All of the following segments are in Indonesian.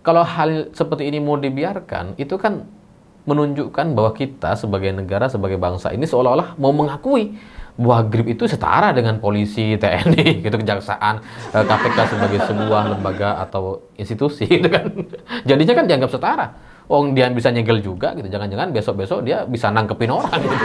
kalau hal seperti ini mau dibiarkan, itu kan menunjukkan bahwa kita sebagai negara, sebagai bangsa ini seolah-olah mau mengakui bahwa GRIP itu setara dengan polisi, TNI, gitu, kejaksaan, KPK sebagai sebuah lembaga atau institusi, gitu kan. Jadinya kan dianggap setara. Oh, dia bisa nyegel juga, gitu. Jangan-jangan besok-besok dia bisa nangkepin orang, gitu.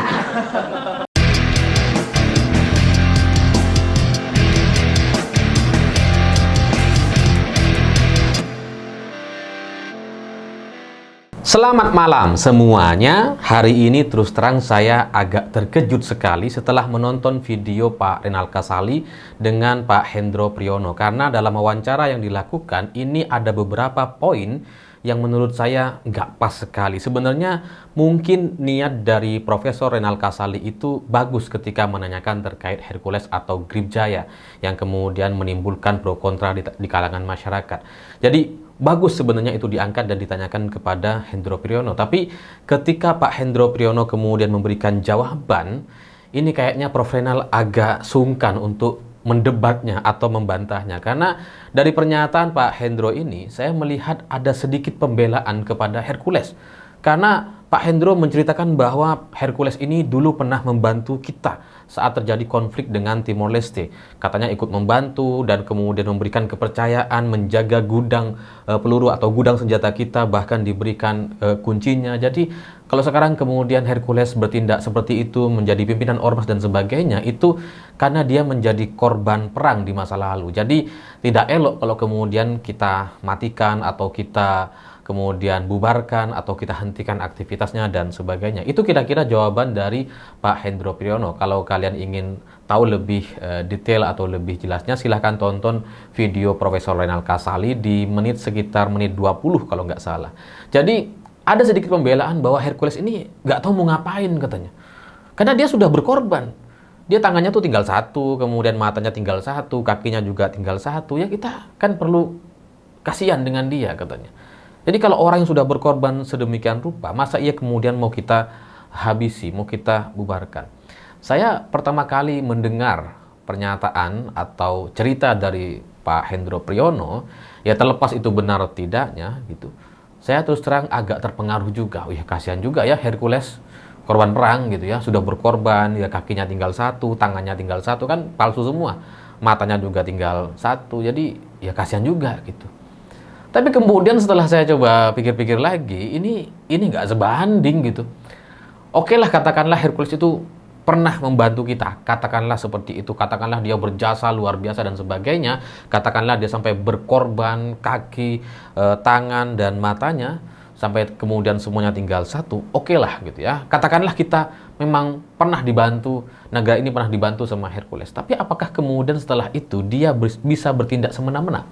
Selamat malam semuanya. Hari ini terus terang saya agak terkejut sekali setelah menonton video Pak Renal Kasali dengan Pak Hendro Priyono. Karena dalam wawancara yang dilakukan ini ada beberapa poin yang menurut saya nggak pas sekali. Sebenarnya mungkin niat dari Profesor Renal Kasali itu bagus ketika menanyakan terkait Hercules atau GRIP Jaya yang kemudian menimbulkan pro kontra di kalangan masyarakat. Jadi bagus sebenarnya itu diangkat dan ditanyakan kepada Hendro Priyono. Tapi ketika Pak Hendro Priyono kemudian memberikan jawaban, ini kayaknya Prof. Renal agak sungkan untuk mendebatnya atau membantahnya. Karena dari pernyataan Pak Hendro ini, saya melihat ada sedikit pembelaan kepada Hercules. Karena Pak Hendro menceritakan bahwa Hercules ini dulu pernah membantu kita saat terjadi konflik dengan Timor Leste. Katanya ikut membantu dan kemudian memberikan kepercayaan menjaga gudang peluru atau gudang senjata kita, bahkan diberikan kuncinya. Jadi kalau sekarang kemudian Hercules bertindak seperti itu, menjadi pimpinan ormas dan sebagainya, itu karena dia menjadi korban perang di masa lalu. Jadi tidak elok kalau kemudian kita matikan atau kita kemudian bubarkan atau kita hentikan aktivitasnya dan sebagainya. Itu kira-kira jawaban dari Pak Hendro Priyono. Kalau kalian ingin tahu lebih detail atau lebih jelasnya, silahkan tonton video Profesor Renal Kasali di sekitar menit 20 kalau nggak salah. Jadi ada sedikit pembelaan bahwa Hercules ini nggak tahu mau ngapain katanya. Karena dia sudah berkorban. Dia tangannya tuh tinggal satu, kemudian matanya tinggal satu, kakinya juga tinggal satu. Ya kita kan perlu kasihan dengan dia katanya. Jadi kalau orang yang sudah berkorban sedemikian rupa, masa ia kemudian mau kita habisi, mau kita bubarkan? Saya pertama kali mendengar pernyataan atau cerita dari Pak Hendro Priyono, ya terlepas itu benar atau tidaknya, gitu. Saya terus terang agak terpengaruh juga. Wih, kasihan juga ya Hercules, korban perang gitu ya, sudah berkorban, ya kakinya tinggal satu, tangannya tinggal satu, kan palsu semua, matanya juga tinggal satu, jadi ya kasihan juga gitu. Tapi kemudian setelah saya coba pikir-pikir lagi, ini nggak sebanding gitu. Oke lah, katakanlah Hercules itu pernah membantu kita, katakanlah seperti itu, katakanlah dia berjasa luar biasa dan sebagainya, katakanlah dia sampai berkorban kaki, tangan dan matanya, sampai kemudian semuanya tinggal satu, oke lah gitu ya. Katakanlah kita memang pernah dibantu, negara ini pernah dibantu sama Hercules. Tapi apakah kemudian setelah itu dia bisa bertindak semena-mena?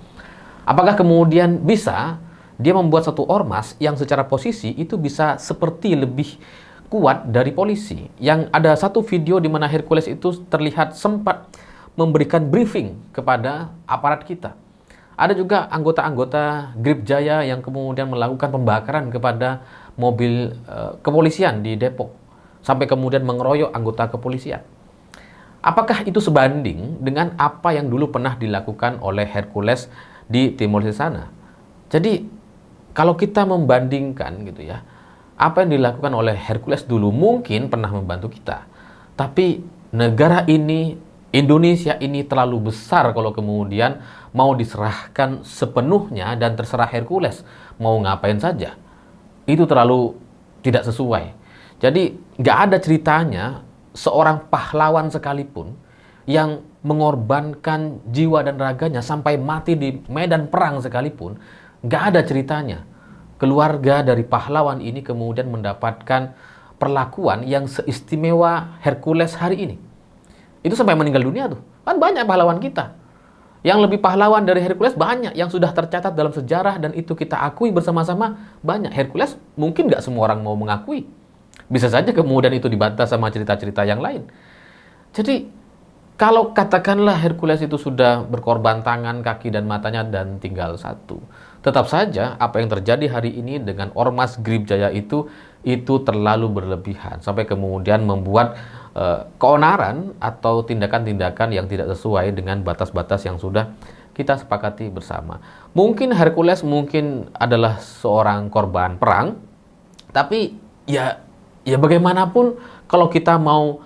Apakah kemudian bisa dia membuat satu ormas yang secara posisi itu bisa seperti lebih kuat dari polisi? Yang ada satu video di mana Hercules itu terlihat sempat memberikan briefing kepada aparat kita. Ada juga anggota-anggota GRIP Jaya yang kemudian melakukan pembakaran kepada mobil kepolisian di Depok, sampai kemudian mengeroyok anggota kepolisian. Apakah itu sebanding dengan apa yang dulu pernah dilakukan oleh Hercules di Timor Leste sana? Jadi kalau kita membandingkan gitu ya, apa yang dilakukan oleh Hercules dulu mungkin pernah membantu kita, tapi negara ini, Indonesia ini terlalu besar kalau kemudian mau diserahkan sepenuhnya dan terserah Hercules mau ngapain saja. Itu terlalu tidak sesuai. Jadi nggak ada ceritanya seorang pahlawan sekalipun yang mengorbankan jiwa dan raganya sampai mati di medan perang sekalipun, nggak ada ceritanya keluarga dari pahlawan ini kemudian mendapatkan perlakuan yang seistimewa Hercules hari ini. Itu sampai meninggal dunia tuh. Kan banyak pahlawan kita. Yang lebih pahlawan dari Hercules banyak, yang sudah tercatat dalam sejarah dan itu kita akui bersama-sama banyak. Hercules mungkin nggak semua orang mau mengakui. Bisa saja kemudian itu dibantah sama cerita-cerita yang lain. Jadi kalau katakanlah Hercules itu sudah berkorban tangan, kaki, dan matanya dan tinggal satu, tetap saja apa yang terjadi hari ini dengan ormas GRIP Jaya itu terlalu berlebihan. Sampai kemudian membuat keonaran atau tindakan-tindakan yang tidak sesuai dengan batas-batas yang sudah kita sepakati bersama. Mungkin Hercules mungkin adalah seorang korban perang, tapi ya bagaimanapun kalau kita mau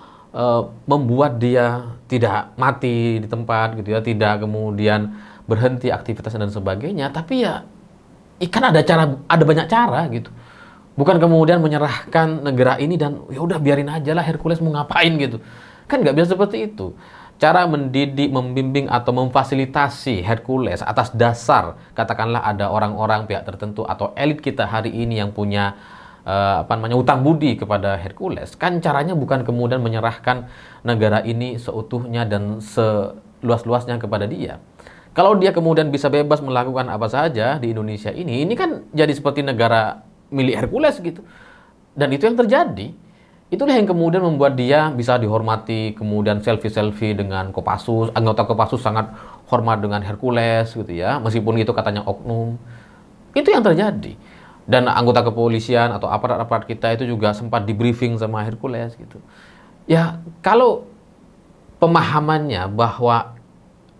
membuat dia tidak mati di tempat gitu ya, tidak kemudian berhenti aktivitas dan sebagainya, tapi ya kan ada banyak cara gitu. Bukan kemudian menyerahkan negara ini dan ya udah biarin aja lah Hercules mau ngapain gitu. Kan nggak bisa seperti itu. Cara mendidik, membimbing atau memfasilitasi Hercules atas dasar katakanlah ada orang-orang pihak tertentu atau elit kita hari ini yang punya utang budi kepada Hercules, kan caranya bukan kemudian menyerahkan negara ini seutuhnya dan seluas-luasnya kepada dia. Kalau dia kemudian bisa bebas melakukan apa saja di Indonesia ini kan jadi seperti negara milik Hercules gitu. Dan itu yang terjadi. Itulah yang kemudian membuat dia bisa dihormati, kemudian selfie-selfie dengan Kopassus, anggota Kopassus sangat hormat dengan Hercules gitu ya, meskipun itu katanya oknum. Itu yang terjadi. Dan anggota kepolisian atau aparat-aparat kita itu juga sempat di-briefing sama Hercules gitu. Ya, kalau pemahamannya bahwa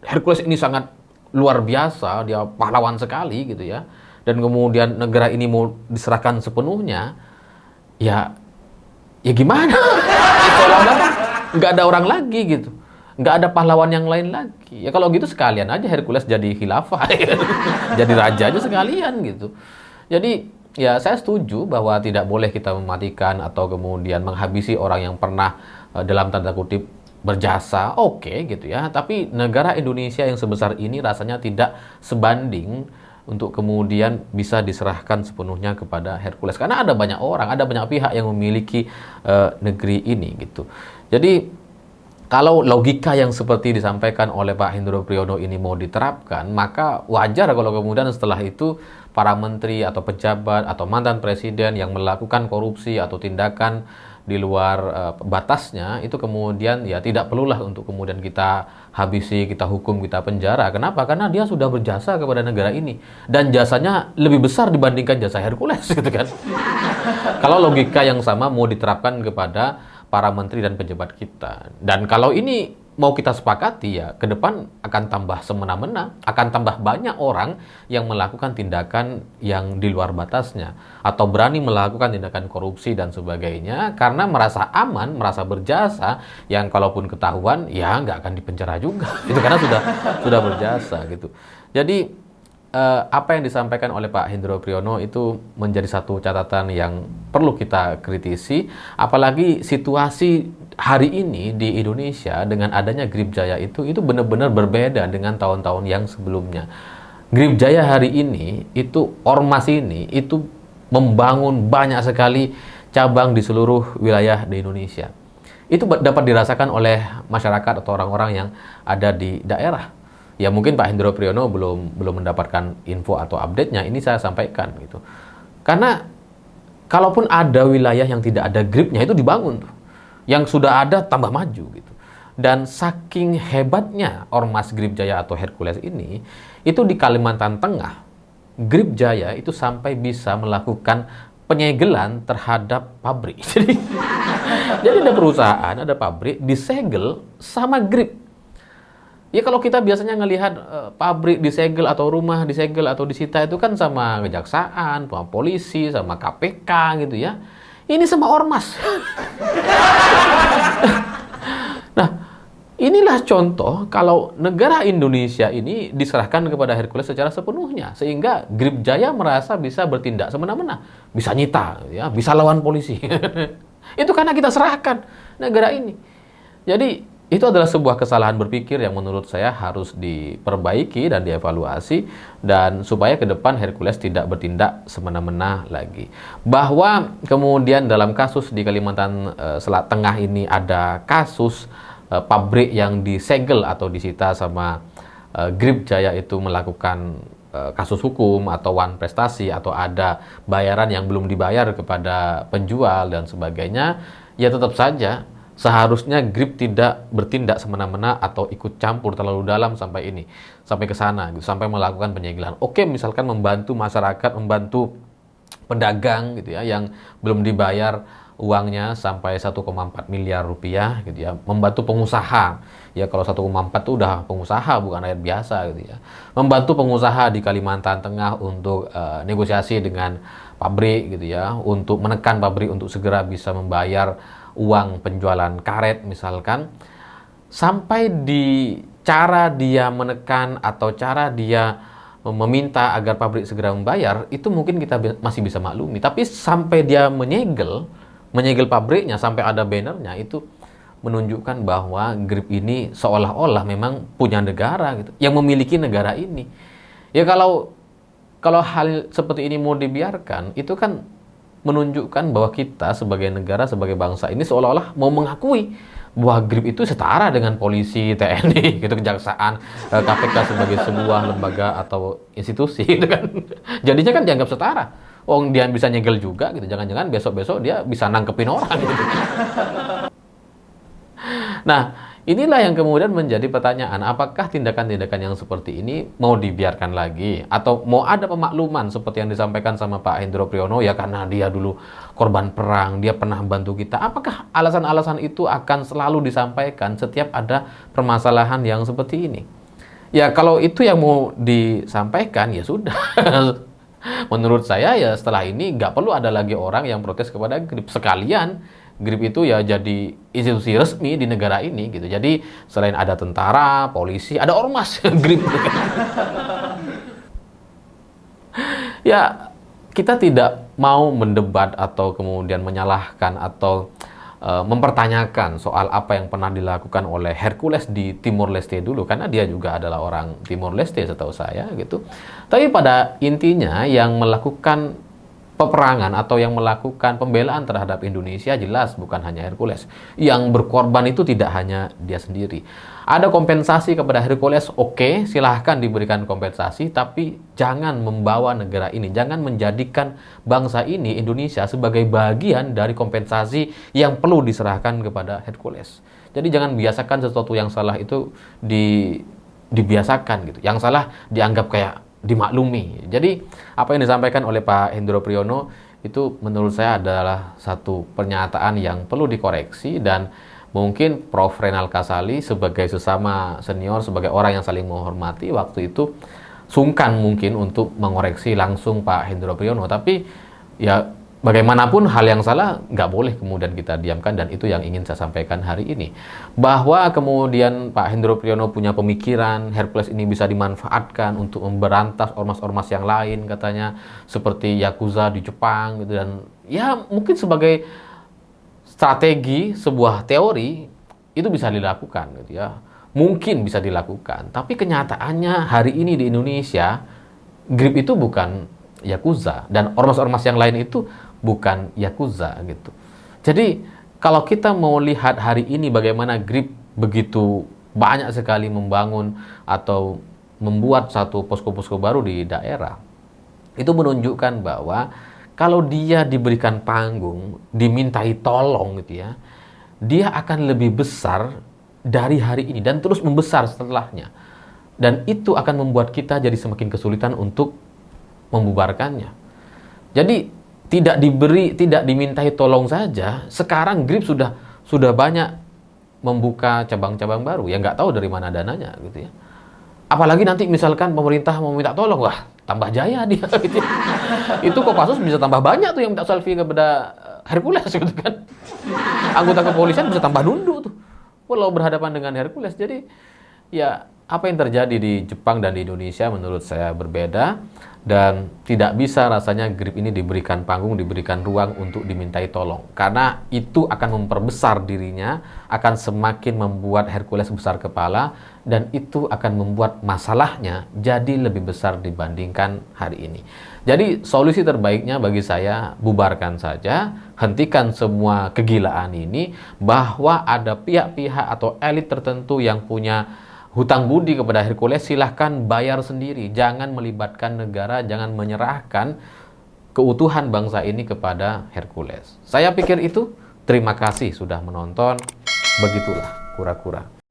Hercules ini sangat luar biasa, dia pahlawan sekali gitu ya, dan kemudian negara ini mau diserahkan sepenuhnya, ya gimana? Seolah-olah nggak ada orang lagi gitu, nggak ada pahlawan yang lain lagi. Ya kalau gitu sekalian aja Hercules jadi khilafah, jadi raja aja sekalian gitu. Jadi ya saya setuju bahwa tidak boleh kita mematikan atau kemudian menghabisi orang yang pernah dalam tanda kutip berjasa, oke gitu ya. Tapi negara Indonesia yang sebesar ini rasanya tidak sebanding untuk kemudian bisa diserahkan sepenuhnya kepada Hercules. Karena ada banyak orang, ada banyak pihak yang memiliki negeri ini gitu. Jadi kalau logika yang seperti disampaikan oleh Pak Hendro Priyono ini mau diterapkan, maka wajar kalau kemudian setelah itu para menteri atau pejabat atau mantan presiden yang melakukan korupsi atau tindakan di luar batasnya itu kemudian ya tidak perlulah untuk kemudian kita habisi, kita hukum, kita penjara. Kenapa? Karena dia sudah berjasa kepada negara ini dan jasanya lebih besar dibandingkan jasa Hercules gitu kan. Kalau logika yang sama mau diterapkan kepada para menteri dan pejabat kita. Dan kalau ini mau kita sepakati ya ke depan akan tambah semena-mena, akan tambah banyak orang yang melakukan tindakan yang di luar batasnya atau berani melakukan tindakan korupsi dan sebagainya karena merasa aman, merasa berjasa, yang kalaupun ketahuan ya nggak akan dipenjara juga. Itu karena sudah berjasa gitu. Jadi apa yang disampaikan oleh Pak Hendro Priyono itu menjadi satu catatan yang perlu kita kritisi, apalagi situasi hari ini di Indonesia dengan adanya Grip Jaya itu benar-benar berbeda dengan tahun-tahun yang sebelumnya. Grip Jaya hari ini itu ormas ini itu membangun banyak sekali cabang di seluruh wilayah di Indonesia. Itu dapat dirasakan oleh masyarakat atau orang-orang yang ada di daerah. Ya mungkin Pak Hendro Priyono belum mendapatkan info atau update-nya, ini saya sampaikan gitu. Karena kalaupun ada wilayah yang tidak ada gripnya itu dibangun tuh. Yang sudah ada tambah maju gitu. Dan saking hebatnya Ormas Grip Jaya atau Hercules ini, itu di Kalimantan Tengah, Grip Jaya itu sampai bisa melakukan penyegelan terhadap pabrik. Jadi ada perusahaan, ada pabrik disegel sama Grip. Ya kalau kita biasanya ngelihat pabrik disegel atau rumah disegel atau disita itu kan sama kejaksaan, sama polisi, sama KPK gitu ya. Ini sama ormas. Nah, inilah contoh kalau negara Indonesia ini diserahkan kepada Hercules secara sepenuhnya. Sehingga Grip Jaya merasa bisa bertindak semena-mena. Bisa nyita, ya, bisa lawan polisi. Itu karena kita serahkan negara ini. Jadi itu adalah sebuah kesalahan berpikir yang menurut saya harus diperbaiki dan dievaluasi dan supaya ke depan Hercules tidak bertindak semena-mena lagi. Bahwa kemudian dalam kasus di Kalimantan Tengah ini ada kasus pabrik yang disegel atau disita sama Grip Jaya itu melakukan kasus hukum atau wan prestasi atau ada bayaran yang belum dibayar kepada penjual dan sebagainya, ya tetap saja seharusnya Grip tidak bertindak semena-mena atau ikut campur terlalu dalam sampai ke sana gitu, sampai melakukan penyegelan. Oke, misalkan membantu masyarakat, membantu pedagang gitu ya yang belum dibayar uangnya sampai 1,4 miliar rupiah gitu ya, membantu pengusaha. Ya kalau 1,4 itu udah pengusaha, bukan rakyat biasa gitu ya. Membantu pengusaha di Kalimantan Tengah untuk negosiasi dengan pabrik gitu ya, untuk menekan pabrik untuk segera bisa membayar uang penjualan karet misalkan. Sampai di cara dia menekan atau cara dia meminta agar pabrik segera membayar, itu mungkin kita masih bisa maklumi. Tapi sampai dia menyegel pabriknya, sampai ada bannernya, itu menunjukkan bahwa Grip ini seolah-olah memang punya negara gitu, yang memiliki negara ini. Ya kalau hal seperti ini mau dibiarkan, itu kan menunjukkan bahwa kita sebagai negara, sebagai bangsa ini seolah-olah mau mengakui bahwa Grip itu setara dengan polisi, TNI, gitu, kejaksaan, KPK sebagai sebuah lembaga atau institusi, gitu kan. Jadinya kan dianggap setara. Oh, dia bisa nyegel juga, gitu. Jangan-jangan besok-besok dia bisa nangkepin orang, gitu. Nah, inilah yang kemudian menjadi pertanyaan, apakah tindakan-tindakan yang seperti ini mau dibiarkan lagi? Atau mau ada pemakluman seperti yang disampaikan sama Pak Hendro Priyono, ya karena dia dulu korban perang, dia pernah bantu kita. Apakah alasan-alasan itu akan selalu disampaikan setiap ada permasalahan yang seperti ini? Ya kalau itu yang mau disampaikan, ya sudah. Menurut saya ya setelah ini nggak perlu ada lagi orang yang protes kepada Grip. Sekalian Grip itu ya jadi institusi resmi di negara ini gitu. Jadi selain ada tentara, polisi, ada ormas Grip. Ya kita tidak mau mendebat atau kemudian menyalahkan atau mempertanyakan soal apa yang pernah dilakukan oleh Hercules di Timor Leste dulu, karena dia juga adalah orang Timor Leste setahu saya gitu. Tapi pada intinya yang melakukan peperangan atau yang melakukan pembelaan terhadap Indonesia jelas bukan hanya Hercules. Yang berkorban itu tidak hanya dia sendiri. Ada kompensasi kepada Hercules, oke, silahkan diberikan kompensasi, tapi jangan membawa negara ini, jangan menjadikan bangsa ini, Indonesia, sebagai bagian dari kompensasi yang perlu diserahkan kepada Hercules. Jadi jangan biasakan sesuatu yang salah itu dibiasakan gitu. Yang salah dianggap kayak dimaklumi. Jadi apa yang disampaikan oleh Pak Hendro Priyono itu menurut saya adalah satu pernyataan yang perlu dikoreksi, dan mungkin Prof. Renal Kasali sebagai sesama senior, sebagai orang yang saling menghormati, waktu itu sungkan mungkin untuk mengoreksi langsung Pak Hendro Priyono. Tapi ya bagaimanapun hal yang salah nggak boleh kemudian kita diamkan, dan itu yang ingin saya sampaikan hari ini. Bahwa kemudian Pak Hendro Priyono punya pemikiran Hercules ini bisa dimanfaatkan untuk memberantas ormas-ormas yang lain katanya, seperti Yakuza di Jepang gitu, dan ya mungkin sebagai strategi, sebuah teori itu bisa dilakukan gitu ya. Mungkin bisa dilakukan, tapi kenyataannya hari ini di Indonesia Grip itu bukan Yakuza, dan ormas-ormas yang lain itu bukan Yakuza gitu. Jadi kalau kita mau lihat hari ini bagaimana Grip begitu banyak sekali membangun atau membuat satu posko-posko baru di daerah, itu menunjukkan bahwa kalau dia diberikan panggung, dimintai tolong gitu ya, dia akan lebih besar dari hari ini dan terus membesar setelahnya. Dan itu akan membuat kita jadi semakin kesulitan untuk membubarkannya. Jadi tidak dimintai tolong saja, sekarang Grip sudah banyak membuka cabang-cabang baru yang nggak tahu dari mana dananya gitu ya. Apalagi nanti misalkan pemerintah mau minta tolong, wah tambah jaya dia gitu. Itu Kopassus bisa tambah banyak tuh yang minta selfie kepada Hercules gitu kan. Anggota kepolisian bisa tambah nunduk tuh walau berhadapan dengan Hercules. Jadi ya apa yang terjadi di Jepang dan di Indonesia menurut saya berbeda, dan tidak bisa rasanya Grip ini diberikan panggung, diberikan ruang untuk dimintai tolong, karena itu akan memperbesar dirinya, akan semakin membuat Hercules besar kepala, dan itu akan membuat masalahnya jadi lebih besar dibandingkan hari ini. Jadi solusi terbaiknya bagi saya, bubarkan saja, hentikan semua kegilaan ini, bahwa ada pihak-pihak atau elit tertentu yang punya hutang budi kepada Hercules, silahkan bayar sendiri. Jangan melibatkan negara, jangan menyerahkan keutuhan bangsa ini kepada Hercules. Saya pikir itu. Terima kasih sudah menonton. Begitulah kura-kura.